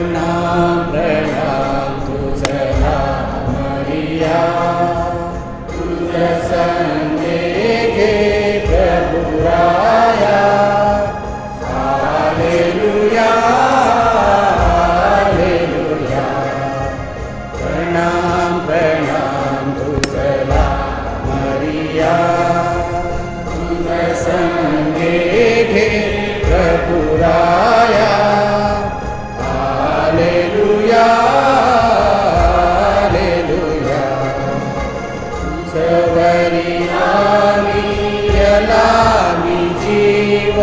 प्रणाम प्रणाम तुझला मरिया, तुझ संगे घे प्रभु राया. Hallelujah hallelujah. प्रणाम प्रणाम तुझला मरिया, तुझ संगे घे प्रभु राया. Hallelujah hallelujah. तुझवरी आम्ही यला मी जीव,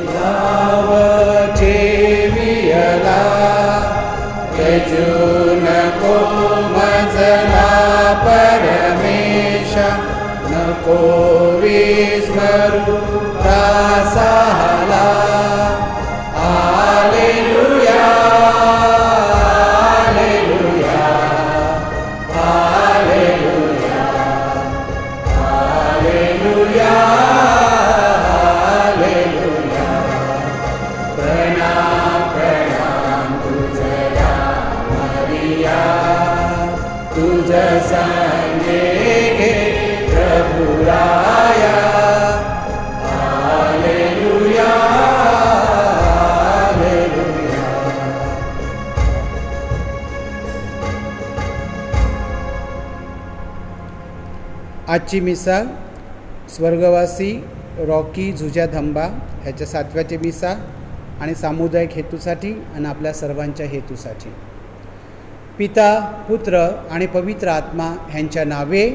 लाव ठेवियला. त्यजू नको मजला परमेशा, नको विस्मरू दासाला. Hallelujah hallelujah hallelujah hallelujah hallelujah. प्रणाम प्रणाम तुझला मरिया, तुझ संगे घे प्रभु राया. Hallelujah hallelujah. आजची मिसा स्वर्गवासी रॉकी झुजा धंबा ह्याच्या 7व्याची मिसा आणि सामुदायिक हेतूसाठी आणि आपल्या सर्वांच्या हेतूसाठी. पिता पुत्र आणि पवित्र आत्मा ह्यांच्या नावे.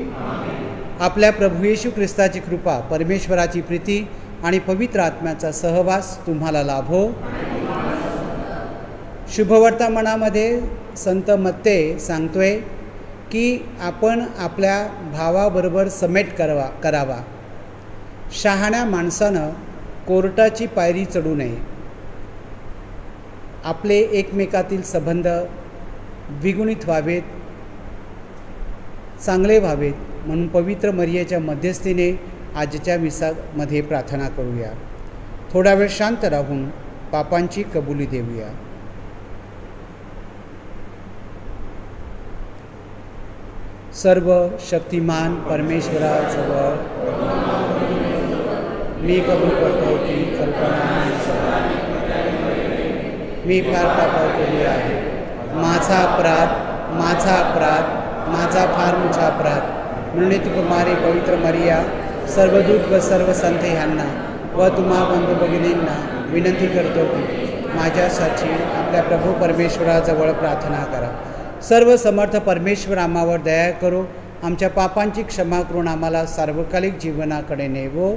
आपल्या प्रभू येशू ख्रिस्ताची कृपा, परमेश्वराची प्रीती आणि पवित्र आत्म्याचा सहवास तुम्हाला लाभो. शुभवर्तमानामध्ये संत मत्ते सांगतोय की आपण आपल्या भावाबरोबर समेट करावा. शहाण्या माणसानं कोर्टाची पायरी चढू नये. आपले एकमेकातील संबंध द्विगुणित व्हावेत, चांगले व्हावेत म्हणून पवित्र मरियेच्या मध्यस्थीने आजच्या मिसामध्ये प्रार्थना करूया. थोडा वेळ शांत राहून पापांची कबुली देऊया. सर्व शक्तिमान परमेश्वराजवळ मी कबूल करतो की कल्पना मी फार पाप केली आहे. माझा अपराध माझा फार मोठा अपराध. म्हणून कुमारी पवित्र मरिया, सर्वदूत व सर्व संत ह्यांना व तुम्हा बंधू भगिनींना विनंती करतो की माझ्यासाठी आपल्या प्रभू परमेश्वराजवळ प्रार्थना करा. सर्व समर्थ परमेश्वर आम्हावर दया करो, आमच्या पापांची क्षमा करून आम्हाला सार्वकालिक जीवनाकडे नेवो.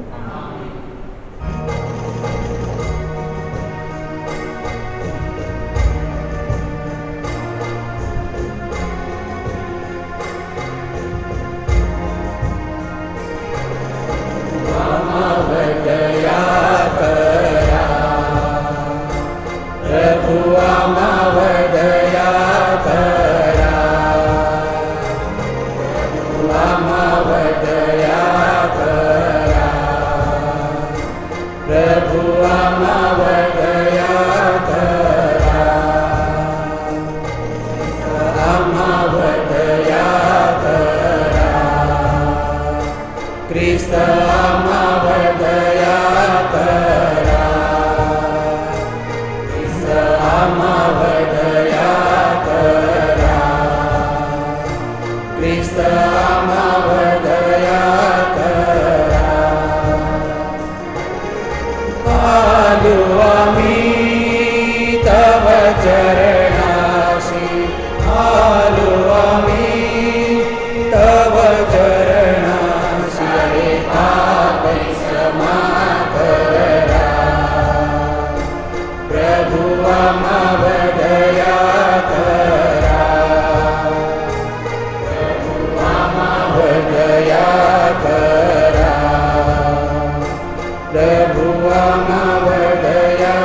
प्रभु आम्हावर दया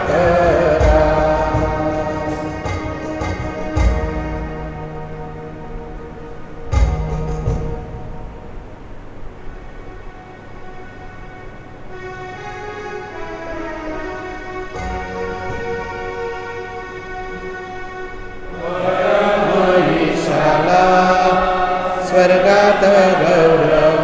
करा. गौरव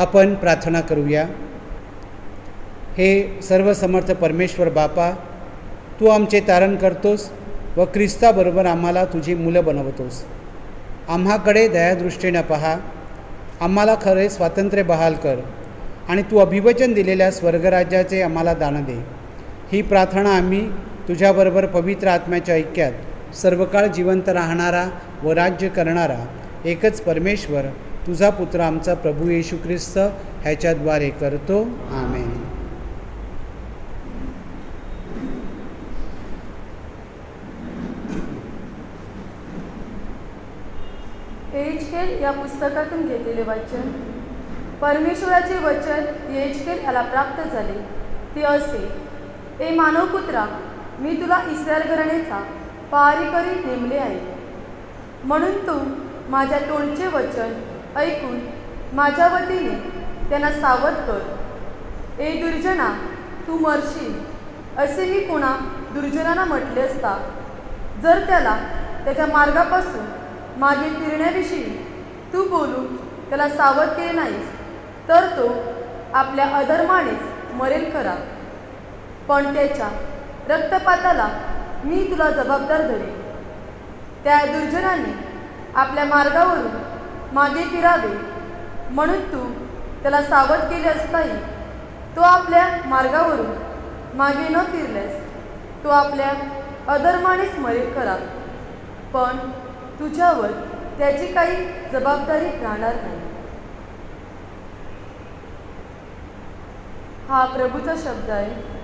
आपण प्रार्थना करूया. हे सर्वसमर्थ परमेश्वर बापा, तू आमचे तारण करतोस व ख्रिस्ताबरोबर आम्हाला तुझी मुलं बनवतोस. आम्हाकडे दयादृष्टीने पहा, आम्हाला खरे स्वातंत्र्य बहाल कर आणि तू अभिवचन दिलेल्या स्वर्गराज्याचे आम्हाला दान दे. ही प्रार्थना आम्ही तुझ्याबरोबर पवित्र आत्म्याच्या ऐक्यात सर्वकाळ जिवंत राहणारा व राज्य करणारा एकच परमेश्वर तुझा पुत्र आमचा प्रभू येशू ख्रिस्त ह्याच्याद्वारे करतो. आमेन. यहेजकेल या पुस्तकातून घेतलेले वाचन. परमेश्वराचे वचन यहेजकेल याला प्राप्त झाले ते असे: ए मानवपुत्रा, मी तुला इस्रायल घराण्याचा पहारेकरी नेमले आहे. म्हणून तू माझ्या तोंडचे वचन ऐकून माझ्या वतीने त्यांना सावध कर. ए दुर्जना, तू मरशील असे मी कोणा दुर्जनाला म्हटले असता, जर त्याला त्याच्या मार्गापासून मागे फिरण्याविषयी तू बोलून त्याला सावध केले नाहीस, तर तो आपल्या अधर्मानेच मरेल खरा. पण त्याच्या रक्तपाताला मी तुला जबाबदार धरेन. त्या दुर्जनाने आपल्या मार्गावरून मागे फिरावे म्हणून तू त्याला सावध केले असताही तो आपल्या मार्गावरून मागे न फिरल्यास तो आपल्या अधर्मानेच मरेल खरा. पण तुझ्यावर त्याची काही जबाबदारी राहणार नाही. हा प्रभूचा शब्द आहे.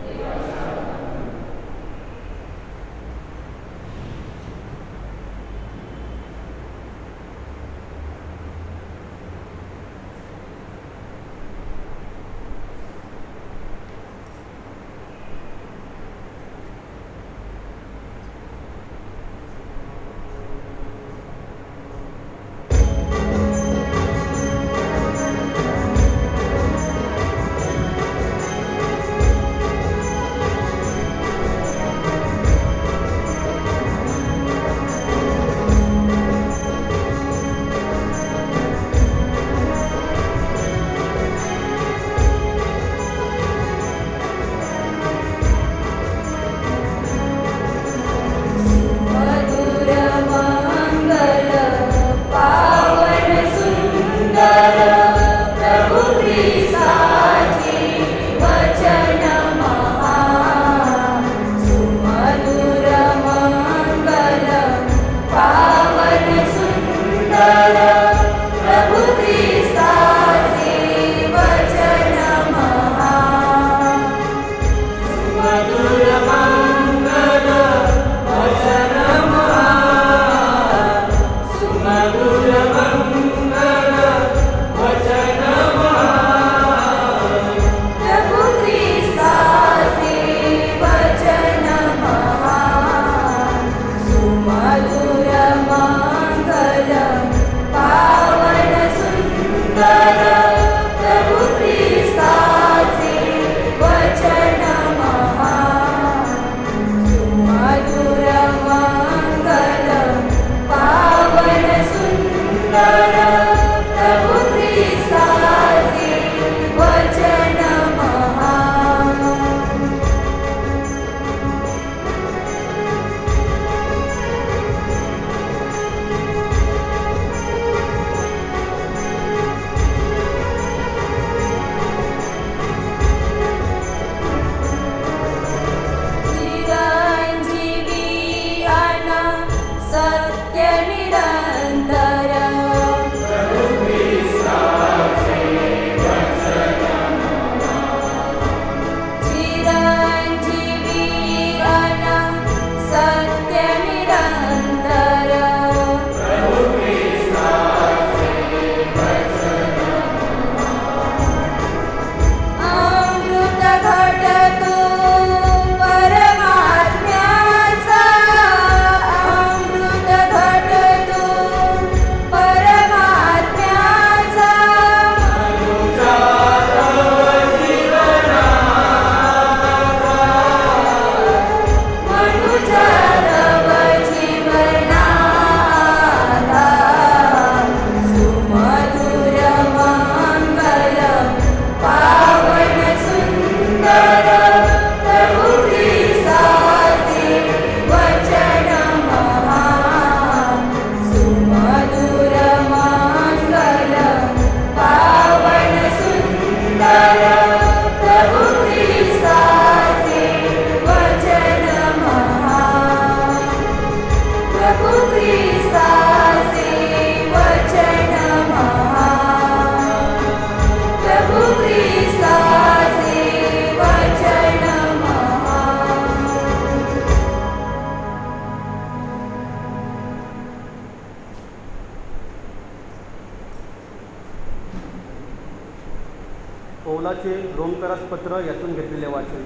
पौलाचे रोमकरास पत्र यातून घेतलेले वाचन.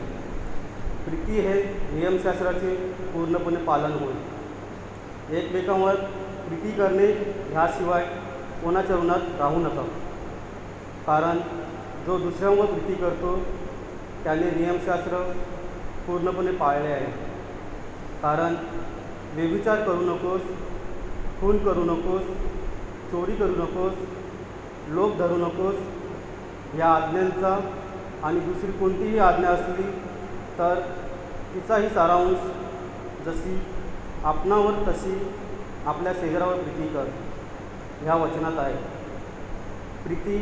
प्रीती हे नियमशास्त्राचे पूर्णपणे पालन होय. एकमेकांवर प्रीती करणे ह्याशिवाय कोणाच्या ऋणात राहू नका, कारण जो दुसऱ्यांवर प्रीती करतो त्याने नियमशास्त्र पूर्णपणे पाळले आहे. कारण व्यभिचार करू नकोस, खून करू नकोस, चोरी करू नकोस, लोभ धरू नकोस या आज्ञांचा आणि दुसरी कोणतीही आज्ञा असली तर तिचाही सारांश जशी आपणावर तशी आपल्या शेजारावर प्रीती कर ह्या वचनात आहे. प्रीती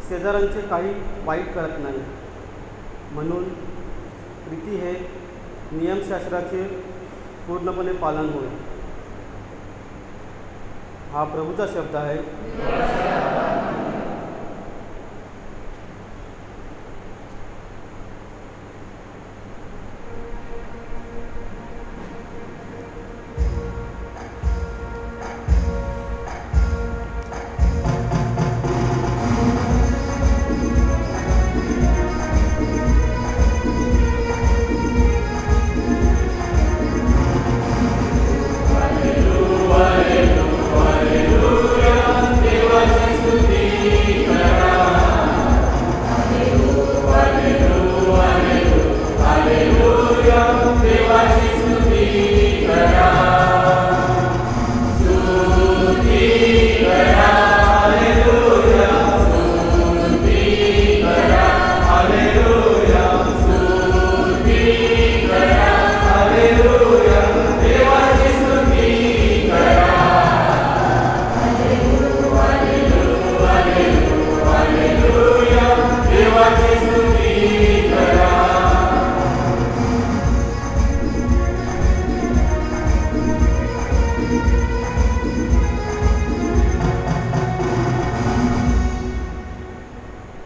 शेजाऱ्यांचे काही वाईट करत नाही, म्हणून प्रीती हे नियमशास्त्राचे पूर्णपणे पालन होय. हा प्रभूचा शब्द आहे.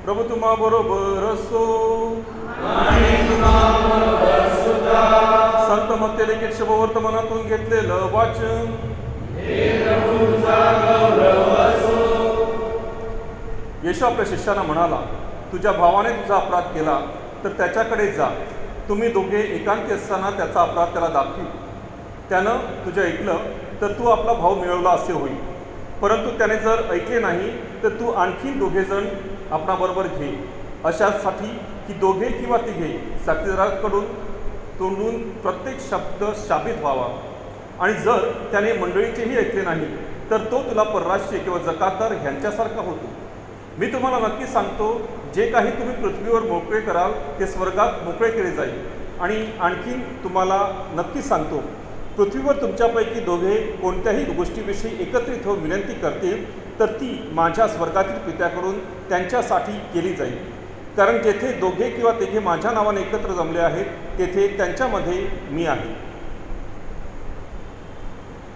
प्रभू तुम्हा बरोबर असो. संत मत्ते लिखित शुभवर्तमानातून घेतलेलं वाचन. येशू आपल्या शिष्यांना म्हणाला, तुझ्या भावाने तुझा अपराध केला तर त्याच्याकडे जा. तुम्ही दोघे एकांती असताना त्याचा अपराध त्याला दाखवी. त्यानं तुझे ऐकलं तर तू आपला भाऊ मिळवला असे होईल. परंतु त्याने जर ऐकले नाही तर तू आणखी दोघेजण आपणाबरोबर घे, अशासाठी की दोघे किंवा तिघे साक्षीदाराकडून तोंडून प्रत्येक शब्द शाबित व्हावा. आणि जर त्याने मंडळीचेही ऐकले नाही तर तो तुला परराष्ट्रीय किंवा जकातदार ह्यांच्यासारखा होतो. मी तुम्हाला नक्की सांगतो, जे काही तुम्ही पृथ्वीवर मोकळे कराल ते स्वर्गात मोकळे केले जाईल. आणि आणखी तुम्हाला नक्की सांगतो, पृथ्वीवर तुमच्यापैकी दोघे कोणत्याही गोष्टीविषयी एकत्रित होऊन विनंती करतील तर ती माझ्या स्वर्गातील पित्याकडून त्यांच्यासाठी केली जाईल. कारण जेथे दोघे किंवा तिघे माझ्या नावाने एकत्र जमले आहेत तेथे त्यांच्यामध्ये मी आहे.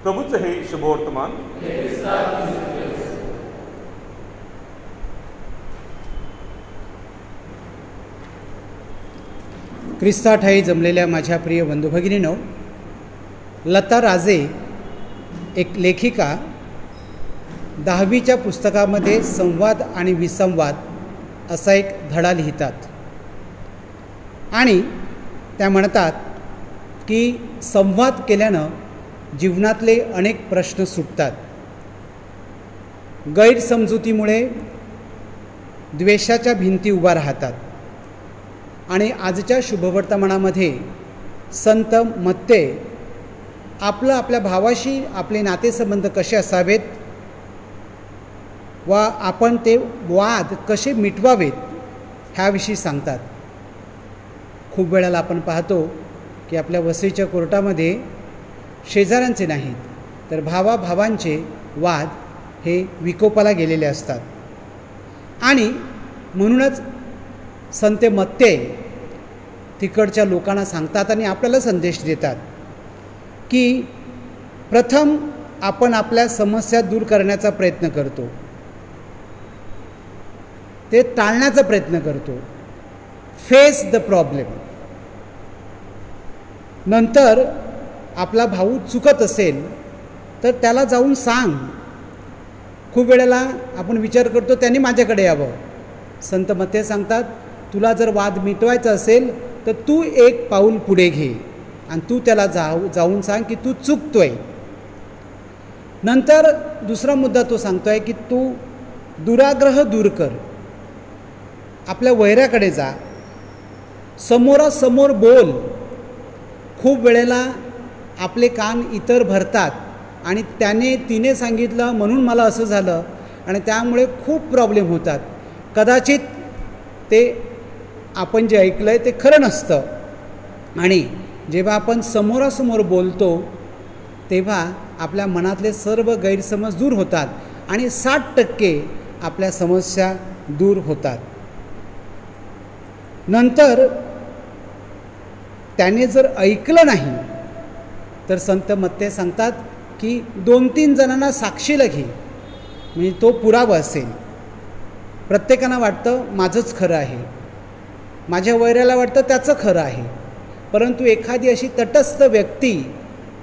प्रभूचं हे शुभवर्तमान. ख्रिस्ताठाई जमलेल्या माझ्या प्रिय बंधुभगिनींनो, लता राजे एक लेखिका 10वीच्या पुस्तकामध्ये संवाद आणि विसंवाद असा एक धडा लिहितात. आणि त्या म्हणतात की संवाद केल्यानं जीवनातले अनेक प्रश्न सुटतात. गैरसमजुतीमुळे द्वेषाच्या भिंती उभा राहतात. आणि आजच्या शुभवर्तमानामध्ये संत मत्ते आपल्या भावाशी आपले नातेसंबंध कसे असावेत व आपण ते वाद कसे मिटवावेत ह्याविषयी सांगतात. खूप वेळेला आपण पाहतो की आपल्या वसईच्या कोर्टामध्ये शेजाऱ्यांचे नाहीत तर भावाभावांचे वाद हे विकोपाला गेलेले असतात. आणि म्हणूनच संत मत्ते तिकडच्या लोकांना सांगतात आणि आपल्याला संदेश देतात की प्रथम आपण आपल्या समस्या दूर करण्याचा प्रयत्न करतो, ते टाळण्याचा प्रयत्न करतो. Face the problem. नंतर आपला भाऊ चुकत असेल तर त्याला जाऊन सांग. खूप वेळेला आपण विचार करतो त्यांनी माझ्याकडे यावं, संत मत्ते सांगतात, तुला जर वाद मिटवायचा असेल तर तू एक पाऊल पुढे घे आणि तू त्याला जाऊन सांग की तू चुकतोय. नंतर दुसरा मुद्दा तो सांगतोय की तू दुराग्रह दूर कर, आपल्या वैऱ्याकडे जा, समोरासमोर बोल. खूप वेळेला आपले कान इतर भरतात आणि तिने सांगितलं म्हणून मला असं झालं आणि त्यामुळे खूप प्रॉब्लेम होतात. कदाचित ते आपण जे ऐकलं आहे ते खरं नसतं. आणि जेव्हा आपण समोरासमोर बोलतो तेव्हा आपल्या मनातले सर्व गैरसमज दूर होतात आणि 60% आपल्या समस्या दूर होतात. नंतर त्याने जर ऐकलं नाही तर संत मत्ते सांगतात की 2-3 जणांना साक्षीला घे, म्हणजे तो पुरावा असेल. प्रत्येकाला वाटतं माझंच खरं आहे, माझ्या वैऱ्याला वाटतं त्याचं खरं आहे, परंतु एखादी अशी तटस्थ व्यक्ती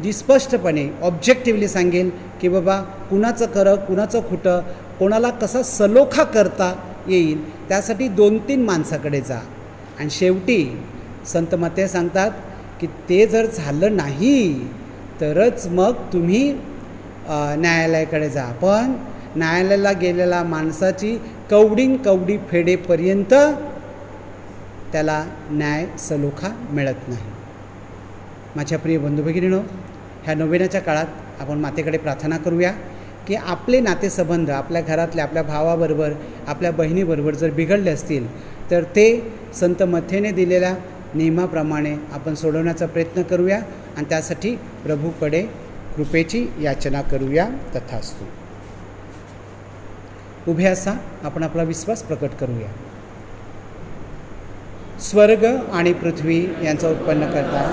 जी स्पष्टपणे ऑब्जेक्टिव्हली सांगेल की बाबा कुणाचं खरं कुणाचं खोटं, कोणाला कसा सलोखा करता येईल, त्यासाठी 2-3 माणसाकडे जा. आणि शेवटी संत मत्ते सांगतात की ते जर झालं नाही तरच मग तुम्ही न्यायालयाकडे जा. पण न्यायालयाला गेलेल्या माणसाची कवडी फेडेपर्यंत त्याला न्याय सलोखा मिळत नाही. माझ्या प्रिय बंधू भगिनींनो, ह्या नोवेनाच्या काळात आपण मातेकडे प्रार्थना करूया की आपले नातेसंबंध आपल्या घरातल्या आपल्या भावाबरोबर आपल्या बहिणीबरोबर जर बिघडले असतील तर ते संत मत्तेने दिलेल्या नियमाप्रमाणे आपण सोडवण्याचा प्रयत्न करूया आणि त्यासाठी प्रभूकडे कृपेची याचना करूया. तथास्तु. उभे असा आपण आपला विश्वास प्रकट करूया. स्वर्ग आणि पृथ्वी यांचा उत्पन्न करता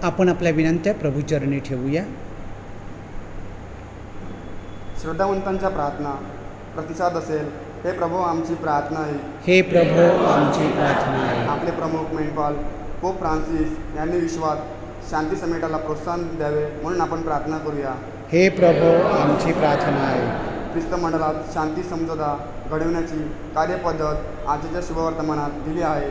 आपण आपल्या विनंत्या प्रभूचरणी ठेवूया. श्रद्धावंतांच्या प्रार्थना प्रतिसाद असेल. हे प्रभू आमची प्रार्थना आहे. हे प्रभू आमची प्रार्थना आहे. आपले प्रमुख मेंढपाल पोप फ्रान्सिस यांनी विश्वात शांती समेटाला प्रोत्साहन द्यावे म्हणून आपण प्रार्थना करूया. हे प्रभू आमची प्रार्थना आहे. ख्रिस्त मंडळात शांती समजोता घडवण्याची कार्यपद्धत आजच्या शुभवर्तमानात दिली आहे,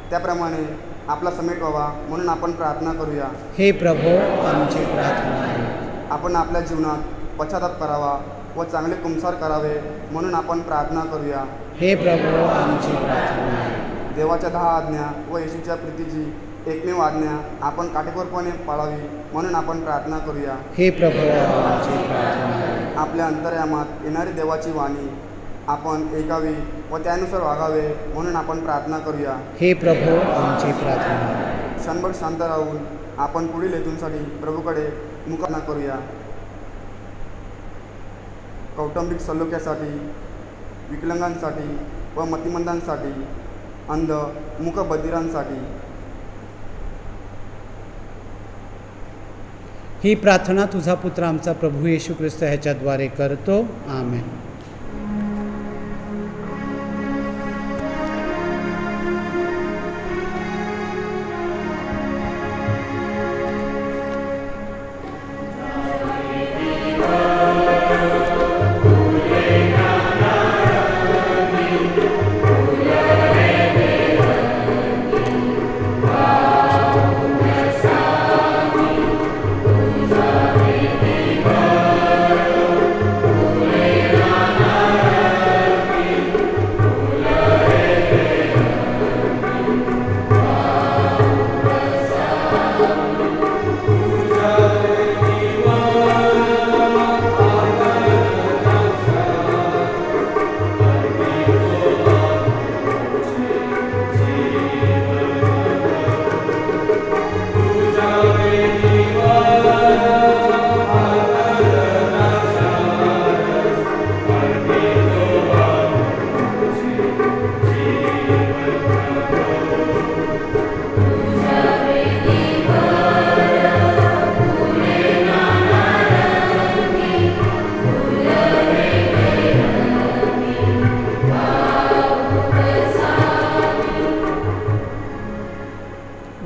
त्याप्रमाणे आपला समेट व्हावा म्हणून आपण प्रार्थना करूया. हे प्रभू आमची प्रार्थना आहे. आपण आपल्या जीवनात पश्चाताप करावा व चांगले कुंसार करावे म्हणून आपण प्रार्थना करूया. हे प्रभू आमची प्रार्थना आहे. देवाच्या 10 आज्ञा व येशूच्या प्रीतीची एकमेव आज्ञा आपण काटेकोरपणे पाळावी म्हणून आपण प्रार्थना करूया. हे प्रभू आमची प्रार्थना आहे. आपल्या अंतर्यामात येणारी देवाची वाणी आपण ऐकावी व त्यानुसार वागावे म्हणून आपण प्रार्थना करूया. हे प्रभू आमची प्रार्थना आहे. क्षणभर शांत राहून आपण पुढील हेतूंसाठी प्रभूकडे मुखाना करूया. कौटुंबिक सलोख्यासाठी, विकलांगांसाठी व मतिमंदांसाठी, अंध मूकबधिरांसाठी. ही प्रार्थना तुझा पुत्र आमचा प्रभू येशू ख्रिस्त ह्याच्याद्वारे करतो. आमेन. Alleluia.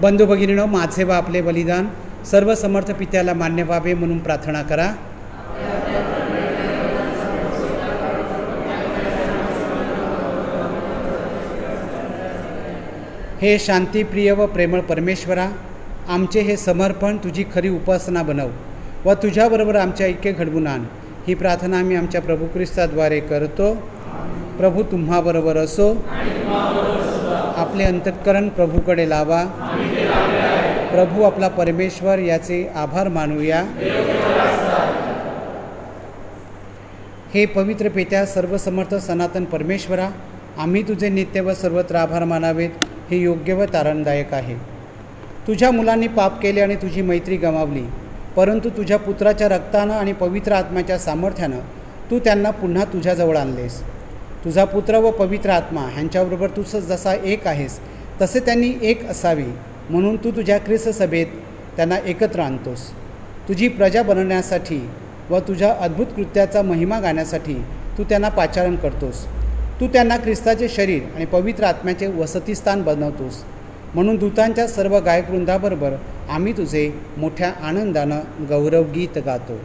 बंधू भगिनीनो, माझे व आपले बलिदान सर्व समर्थ पित्याला मान्य व्हावे म्हणून प्रार्थना करा. हे शांतीप्रिय व प्रेमळ परमेश्वरा, आमचे हे समर्पण तुझी खरी उपासना बनव व तुझ्याबरोबर आमचे ऐक्य घडवून आण. ही प्रार्थना आम्ही आमच्या प्रभू ख्रिस्ताद्वारे करतो. प्रभू तुम्हाबरोबर असो. आपले अंतःकरण प्रभूकडे लावा. प्रभू आपला परमेश्वर याचे आभार मानूया. हे पवित्र पित्या, सर्वसमर्थ सनातन परमेश्वरा, आम्ही तुझे नित्य व सर्वत्र आभार मानावेत हे योग्य व तारणदायक आहे. तुझ्या मुलांनी पाप केले आणि तुझी मैत्री गमावली, परंतु तुझ्या पुत्राच्या रक्तानं आणि पवित्र आत्म्याच्या सामर्थ्यानं तू त्यांना पुन्हा तुझ्याजवळ आणलेस. तुझा पुत्र व पवित्र आत्मा ह्यांच्याबरोबर तू जसा एक आहेस तसे त्यांनी एक असावे म्हणून तू तुझ्या ख्रिस्त सभेत त्यांना एकत्र आणतोस. तुझी प्रजा बनवण्यासाठी व तुझ्या अद्भुत कृत्याचा महिमा गाण्यासाठी तू त्यांना पाचारण करतोस. तू त्यांना ख्रिस्ताचे शरीर आणि पवित्र आत्म्याचे वसतिस्थान बनवतोस. म्हणून दूतांच्या सर्व गायकवृंदाबरोबर आम्ही तुझे मोठ्या आनंदानं गौरवगीत गातो.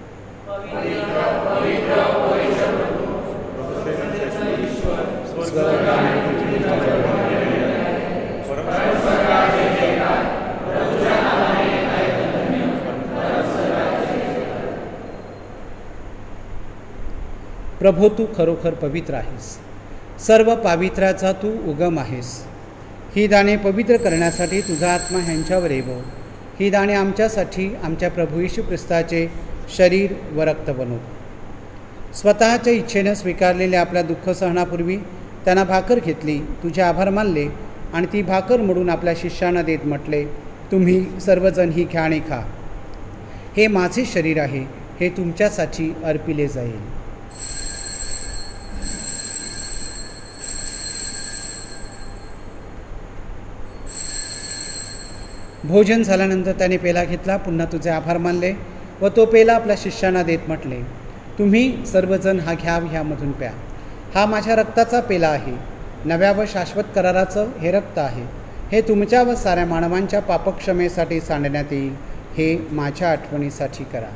प्रभो, तू खरोखर पवित्र आहेस. सर्व पावित्र्याचा तू उगम आहेस. ही दाणे पवित्र करण्यासाठी तुझा आत्मा ह्यांच्यावर येवो. ही दाणे आमच्यासाठी आमच्या प्रभू येशू ख्रिस्ताचे शरीर व रक्त बनव. स्वतःच्या इच्छेनं स्वीकारलेल्या आपल्या दुःख सहनापूर्वी त्यांना भाकर घेतली, तुझे आभार मानले आणि ती भाकर मोडून आपल्या शिष्यांना देत म्हटले, तुम्ही सर्वजण ही घ्या आणि खा. हे माझे शरीर आहे, हे तुमच्यासाठी अर्पिले जाईल. भोजन झाल्यानंतर त्याने पेला घेतला, पुन्हा तुझे आभार मानले व तो पेला आपल्या शिष्यांना देत म्हटले, तुम्ही सर्वजण हा घ्या, ह्यामधून प्या. हा माझ्या रक्ताचा पेला आहे. नव्या व शाश्वत कराराचं हे रक्त आहे. हे तुमच्या व साऱ्या मानवांच्या पापक्षमेसाठी सांडण्यात येईल. हे माझ्या आठवणीसाठी करा.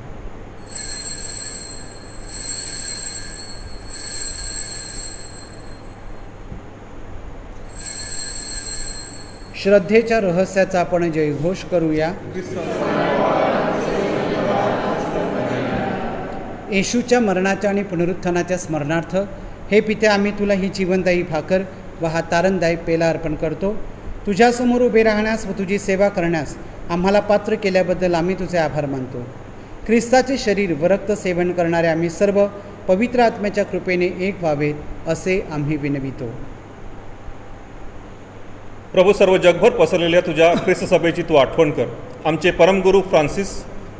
श्रद्धेच्या रहस्याचा आपण जयघोष करूया. येशूच्या मरणाच्या आणि पुनरुत्थानाच्या स्मरणार्थ हे पित्या, आम्ही तुला ही जीवनदायी भाकर व हा तारणदायक पेला अर्पण करतो. तुझ्यासमोर उभे राहण्यास व तुझी सेवा करण्यास आम्हाला पात्र केल्याबद्दल आम्ही तुझे आभार मानतो. ख्रिस्ताचे शरीर व रक्त सेवन करणारे आम्ही सर्व पवित्र आत्म्याच्या कृपेने एक व्हावेत असे आम्ही विनवितो. प्रभू, सर्व जगभर पसरलेल्या तुझ्या ख्रिस्त सभेची तू आठवण कर. आमचे परमगुरू फ्रान्सिस,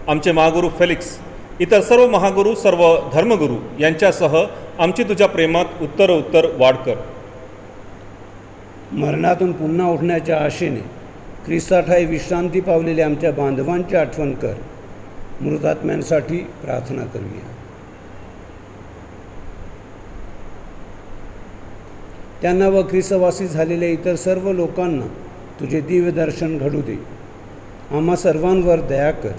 आमचे महागुरू फेलिक्स, इतर सर्व महागुरू, सर्व धर्मगुरू यांच्यासह आमची तुझ्या प्रेमात उत्तरोत्तर वाढ कर. मरणातून पुन्हा उठण्याच्या आशेने ख्रिस्ताठायी विश्रांती पावलेल्या आमच्या बांधवांची आठवण कर. मृतात्म्यांसाठी प्रार्थना करूया. त्यांना व ख्रिस्तवासी झालेल्या इतर सर्व लोकांना तुझे दिव्य दर्शन घडू दे. आम्हा सर्वांवर दया कर.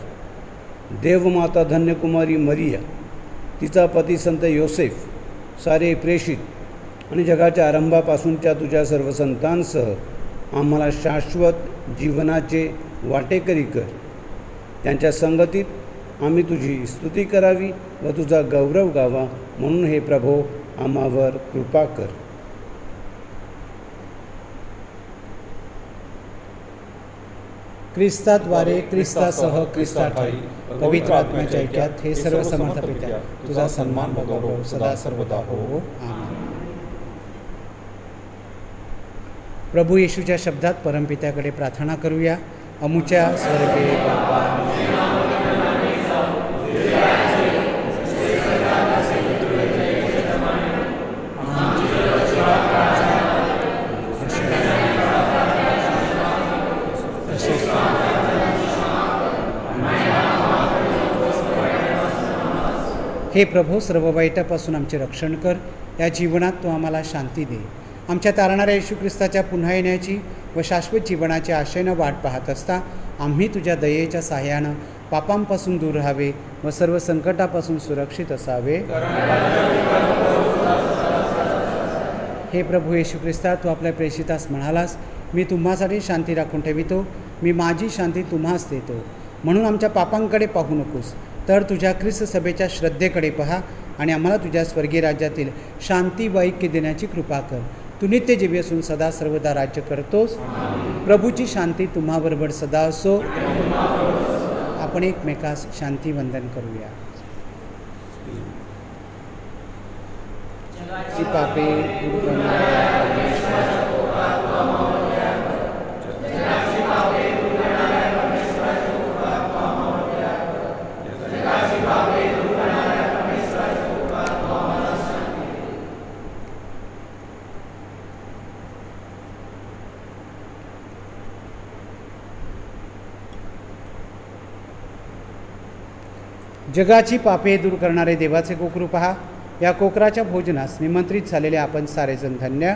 देवमाता धन्यकुमारी मरिया, तिचा पती संत योसेफ, सारे प्रेषित आणि जगाच्या आरंभापासूनच्या तुझ्या सर्व संतांसह आम्हाला शाश्वत जीवनाचे वाटेकरी कर. त्यांच्या संगतीत आम्ही तुझी स्तुती करावी व तुझा गौरव गावा, म्हणून हे प्रभो आम्हावर कृपा कर. ख्रिस्ताद्वारे, ख्रिस्तासह, ख्रिस्ताठायी पवित्र आत्म्याच्या ऐक्यात हे सर्व समर्थ पित्या, तुझा सन्मान व गौरव सदा सर्वदा हो. आमेन. प्रभू येशूच्या शब्दात परमपित्याकडे प्रार्थना करूया. अमुच्या स्वर्गे बापा, हे प्रभू, सर्व वाईटापासून आमचे रक्षण कर. या जीवनात तू आम्हाला शांती दे. आमच्या तारणाऱ्या येशू ख्रिस्ताच्या पुन्हा येण्याची व शाश्वत जीवनाच्या आशेनं वाट पाहत असता आम्ही तुझ्या दयेच्या सहाय्यानं पापांपासून दूर राहावे व सर्व संकटापासून सुरक्षित असावे. हे प्रभू येशू ख्रिस्ता, तू आपल्या प्रेषितास म्हणालास, मी तुम्हासाठी शांती राखून ठेवितो, मी माझी शांती तुम्हास देतो. म्हणून आमच्या पापांकडे पाहू नकोस, तर तुझ्या ख्रिस्त सभेच्या श्रद्धेकडे पहा आणि आम्हाला तुझ्या स्वर्गीय राज्यातील शांती व ऐक्य देण्याची कृपा कर. तू नित्य जीवी असून सदा सर्वदा राज्य करतोस. प्रभूची शांती तुम्हाबरोबर सदा असो. आपण एकमेकास शांती वंदन करूया. जी पापे दूर करणाऱ्या जगाची पापे दूर करणारे देवाचे कोकरू पहा. या कोकराच्या भोजनास निमंत्रित झालेले आपण सारेजण धन्य.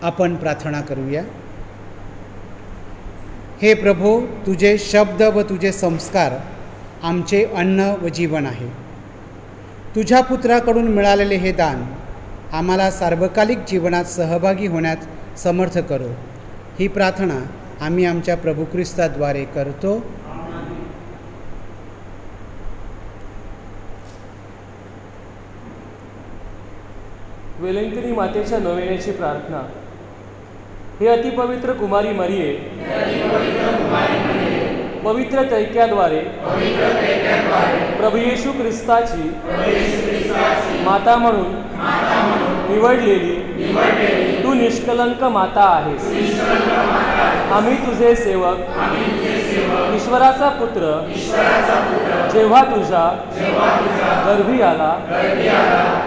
आपण प्रार्थना करूया. हे प्रभू, तुझे शब्द व तुझे संस्कार आमचे अन्न व जीवन आहे. तुझ्या पुत्राकडून मिळालेले हे दान आम्हाला सार्वकालिक जीवनात सहभागी होण्यात समर्थ करो. ही प्रार्थना आम्ही आमच्या प्रभू ख्रिस्ताद्वारे करतो. वेलेंकनी मातेच्या नोवेनेची प्रार्थना. हे अतिपवित्र कुमारी मरिये, पवित्र तैक्याद्वारे प्रभू येशू ख्रिस्ताची माता म्हणून निवडलेली तू निष्कलंक माता आहेस. आम्ही तुझे सेवक, ईश्वराचा पुत्र जेव्हा तुझ्या गर्भी आला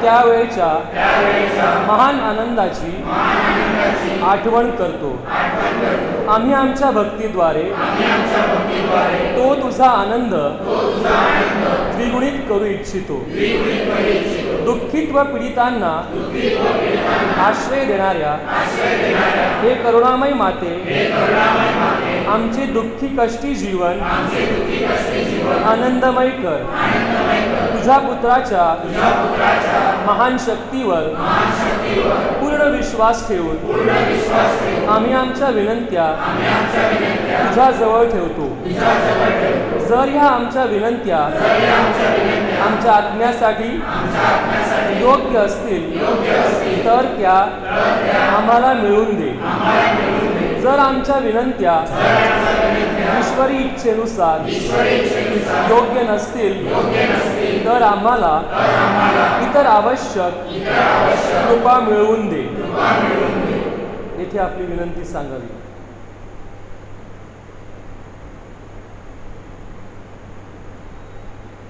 त्यावेळच्या महान आनंदाची आठवण करतो. आम्ही आमच्या भक्तीद्वारे तो तुझा आनंद द्विगुणित करू इच्छितो. दुःखित व पीडितांना आश्रय देणाऱ्या हे करुणामय माते, आमचे दुःखी कष्टी जीवन आनंदमय कर. तुझ्या पुत्राच्या महान शक्तीवर पूर्ण विश्वास ठेवून आम्ही आमच्या विनंत्या तुझ्या जवळ ठेवतो. जर ह्या आमच्या विनंत्या आमच्या आत्म्यासाठी योग्य असतील तर त्या आम्हाला मिळून दे. जर आमच्या विनंत्या ईश्वरी इच्छेनुसार योग्य नसतील तर आम्हाला इतर आवश्यक कृपा मिळवून दे. येथे आपली विनंती सांगावी.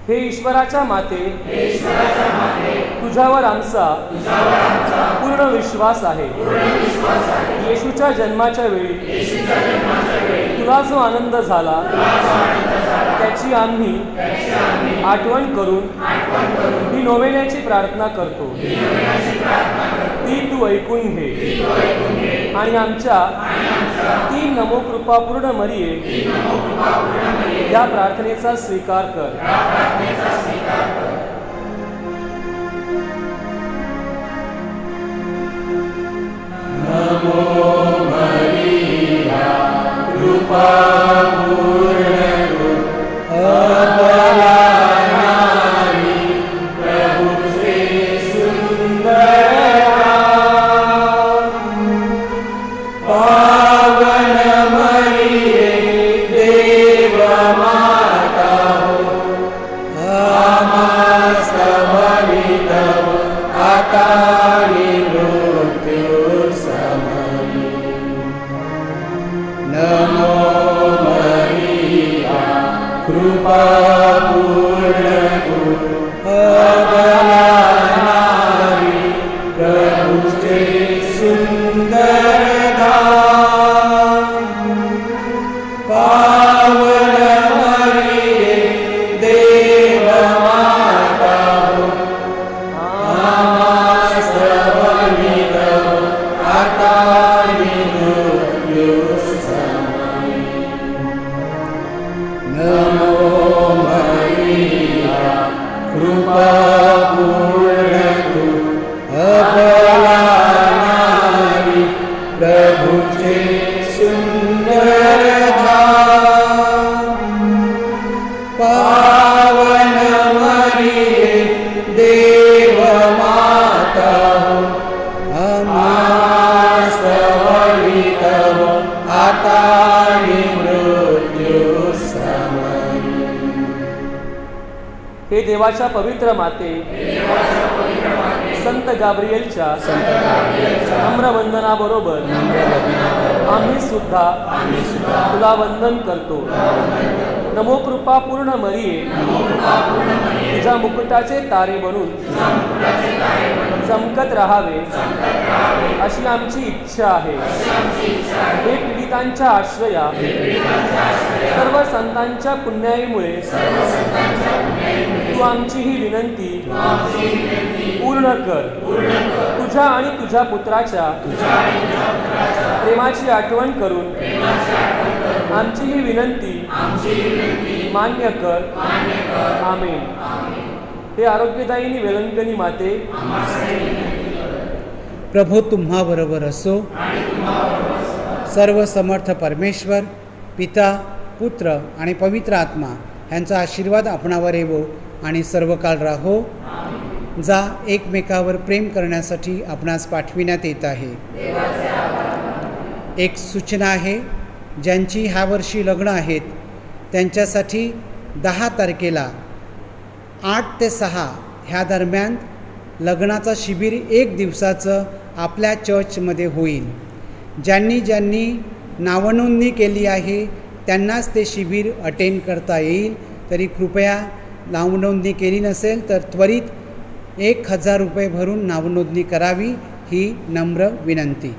हे ईश्वराच्या माते, तुझ्यावर आमचा पूर्ण विश्वास आहे. येशूच्या जन्माच्या वेळी तुला जो आनंद झाला त्याची आम्ही आठवण करून ही नोवेन्याची प्रार्थना करतो. ती तू ऐकून घे आणि आमच्या तीन नमो कृपापूर्ण मरिये या प्रार्थनेचा स्वीकार कर. नमो मरिया कृपापूर्ण नमो पावन मरिये देव माता आमास्तवलितव आता मृत्यु समयी। हे देवाच्या पवित्र माते, संत गाब्रिएलच्या नम्र वंदनाबरोबर आम्ही सुद्धा तुला वंदन करतो। नमो कृपा पूर्ण मरिये, तुझ्या मुकुटाचे तारे बनून चमकत राहावे अशी आमची इच्छा आहे। हे पीडितांच्या आश्रया, सर्व संतांच्या पुण्याईमुळे तू आमची ही विनंती पूर्ण कर। तुझ्या आणि तुझ्या पुत्राच्या प्रेमाची आठवण करून आमची ही विनंती मान्य कर। आमेन। हे आरोग्यदायिनी वेलंकनी माते, प्रभू तुम्हा बरोबर असो। सर्व समर्थ परमेश्वर पिता, पुत्र आणि पवित्र आत्मा यांचा आशीर्वाद आपणावर येवो आणि सर्व काळ राहो। जा एकमेकावर प्रेम करण्यासाठी आपणास पाठविण्यात येत आहे। एक सूचना आहे, ज्यांची ह्या वर्षी लग्न आहेत त्यांच्यासाठी 10 तारखेला 8 ते 6 ह्या दरम्यान लग्नाचं शिबिर 1 दिवसाचं आपल्या चर्चमध्ये होईल। ज्यांनी ज्यांनी नावनोंदणी केली आहे त्यांनाच ते शिबिर अटेंड करता येईल। तरी कृपया नावनोंदणी केली नसेल तर त्वरित 1000 रुपये भरून नावनोंदणी करावी, ही नम्र विनंती।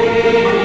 Amen.